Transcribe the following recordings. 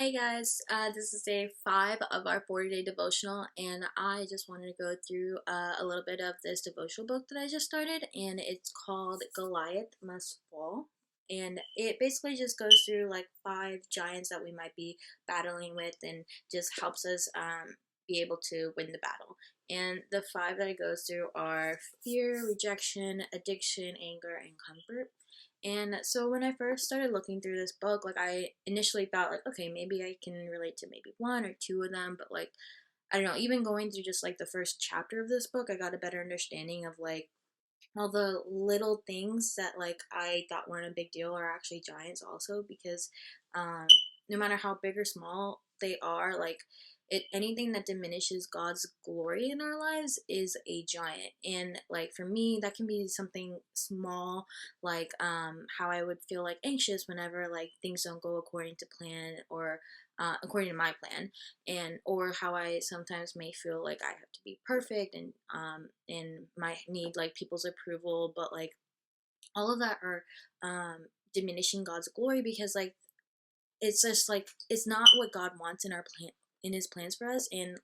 Hey guys, this is day 5 of our 40-day devotional, and I just wanted to go through a little bit of this devotional book that I just started, and it's called Goliath Must Fall. And it basically just goes through like 5 giants that we might be battling with and just helps us be able to win the battle. And the 5 that it goes through are fear, rejection, addiction, anger, and comfort. And so when I first started looking through this book, like I initially thought like, okay, maybe I can relate to maybe one or two of them, but like I don't know, even going through just like the first chapter of this book, I got a better understanding of like all the little things that like I thought weren't a big deal are actually giants also because um no matter how big or small they are, like anything that diminishes God's glory in our lives is a giant. And like for me that can be something small, like how I would feel like anxious whenever like things don't go according to plan or according to my plan, and or how I sometimes may feel like I have to be perfect and might need like people's approval, but like all of that are diminishing God's glory because like it's just like it's not what God wants in our plan, in his plans for us. And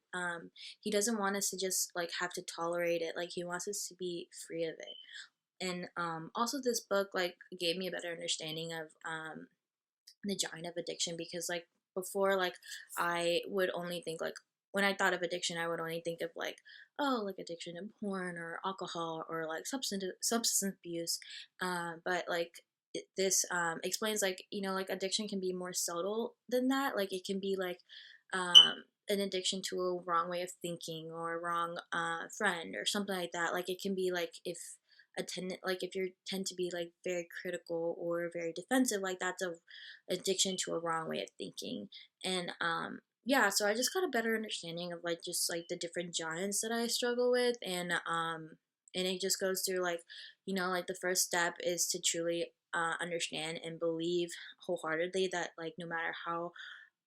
he doesn't want us to just like have to tolerate it. Like he wants us to be free of it. And also this book like gave me a better understanding of the giant of addiction, because like before, like I would only think like when I thought of addiction I would only think of like, oh, like addiction to porn or alcohol or like substance abuse, but like this explains like, you know, like addiction can be more subtle than that. Like it can be like an addiction to a wrong way of thinking or a wrong friend or something like that. Like it can be like if like if you tend to be like very critical or very defensive, like that's a addiction to a wrong way of thinking. And yeah, so I just got a better understanding of like just like the different giants that I struggle with. And it just goes through like, you know, like the first step is to truly understand and believe wholeheartedly that like no matter how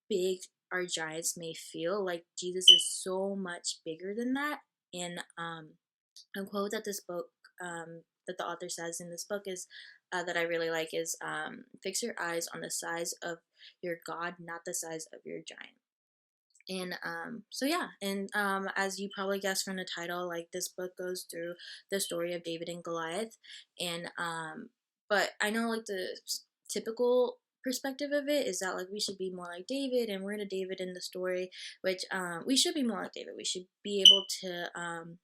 big our giants may feel, like Jesus is so much bigger than that. And a quote that this book that the author says in this book is that I really like is fix your eyes on the size of your God, not the size of your giant. And so yeah, and as you probably guessed from the title, like this book goes through the story of David and Goliath. And but I know like the typical perspective of it is that like we should be more like David, and we're into David in the story, which we should be more like David. We should be able to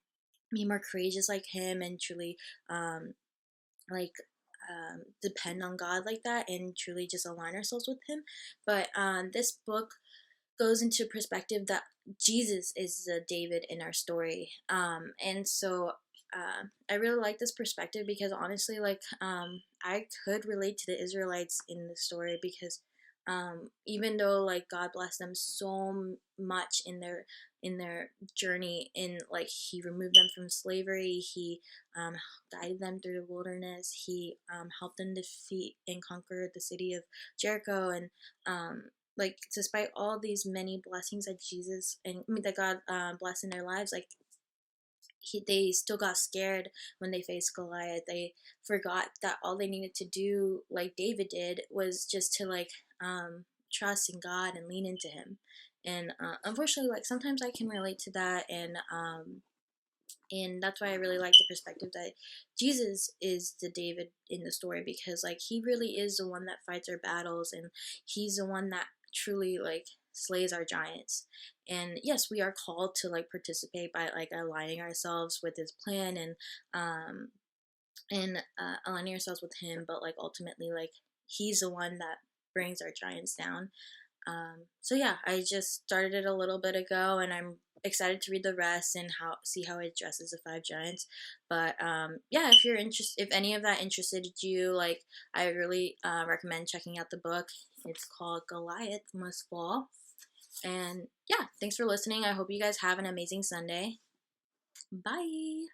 be more courageous like him and truly like depend on God like that and truly just align ourselves with him. But this book goes into perspective that Jesus is the David in our story. And so I really like this perspective because honestly, like I could relate to the Israelites in the story because even though like God blessed them so much in their journey, in like he removed them from slavery, he guided them through the wilderness, he helped them defeat and conquer the city of Jericho, and like despite all these many blessings that Jesus and I mean, that God blessed in their lives, like they still got scared when they faced Goliath. They forgot that all they needed to do, like David did, was just to like trust in God and lean into Him. And unfortunately, like sometimes I can relate to that, and that's why I really like the perspective that Jesus is the David in the story, because like he really is the one that fights our battles, and he's the one that truly like slays our giants. And yes, we are called to like participate by like aligning ourselves with his plan and aligning ourselves with him, but like ultimately like he's the one that brings our giants down. So yeah, I just started it a little bit ago, and I'm excited to read the rest and how see how it addresses the 5 giants. But yeah, if you're interested, if any of that interested you, like I really recommend checking out the book. It's called Goliath Must Fall. And yeah, thanks for listening. I hope you guys have an amazing Sunday. Bye.